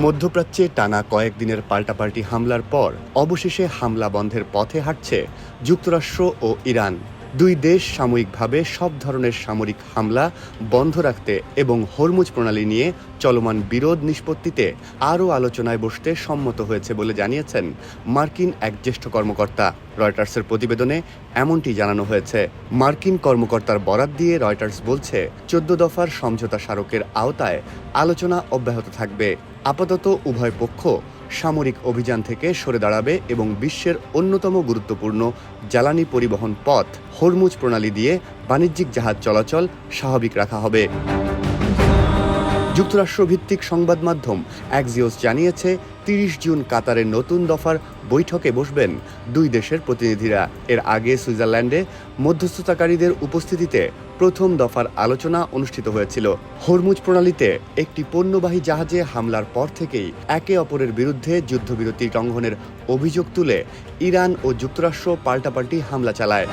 মধ্যপ্রাচ্যে টানা কয়েকদিনের পাল্টাপাল্টি হামলার পর অবশেষে হামলা বন্ধের পথে হাঁটছে যুক্তরাষ্ট্র ও ইরান। দুই দেশ সাময়িকভাবে সব ধরনের সামরিক হামলা বন্ধ রাখতে এবং হরমুজ প্রণালী নিয়ে চলমান বিরোধ নিষ্পত্তিতে আরও আলোচনায় বসতে সম্মত হয়েছে বলে জানিয়েছেন মার্কিন এক জ্যেষ্ঠ কর্মকর্তা। রয়টার্সের প্রতিবেদনে এমনটি জানানো হয়েছে। মার্কিন কর্মকর্তার বরাত দিয়ে রয়টার্স বলছে, 14 দফার সমঝোতা স্মারকের আওতায় আলোচনা অব্যাহত থাকবে। আপাতত উভয় পক্ষ সামরিক অভিযান থেকে সরে দাঁড়াবে এবং বিশ্বের অন্যতম গুরুত্বপূর্ণ জ্বালানি পরিবহন পথ হরমুজ প্রণালী দিয়ে বাণিজ্যিক জাহাজ চলাচল স্বাভাবিক রাখা হবে। যুক্তরাষ্ট্রভিত্তিক সংবাদ মাধ্যম অ্যাক্সিওস জানিয়েছে, 30 জুন কাতারের নতুন দফার বৈঠকে বসবেন দুই দেশের প্রতিনিধিরা। এর আগে সুইজারল্যান্ডে মধ্যস্থতাকারীদের উপস্থিতিতে প্রথম দফার আলোচনা অনুষ্ঠিত হয়েছিল। হরমুজ প্রণালীতে একটি পণ্যবাহী জাহাজে হামলার পর থেকেই একে অপরের বিরুদ্ধে যুদ্ধবিরতি লঙ্ঘনের অভিযোগ তুলে ইরান ও যুক্তরাষ্ট্র পাল্টাপাল্টি হামলা চালায়।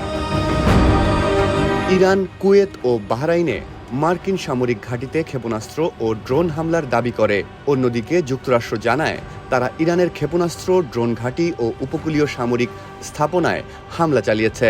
ইরান, কুয়েত ও বাহরাইনে মার্কিন সামরিক ঘাঁটিতে ক্ষেপণাস্ত্র ও ড্রোন হামলার দাবি করে। অন্যদিকে যুক্তরাষ্ট্র জানায়, তারা ইরানের ক্ষেপণাস্ত্র, ড্রোন ঘাঁটি ও উপকূলীয় সামরিক স্থাপনায় হামলা চালিয়েছে।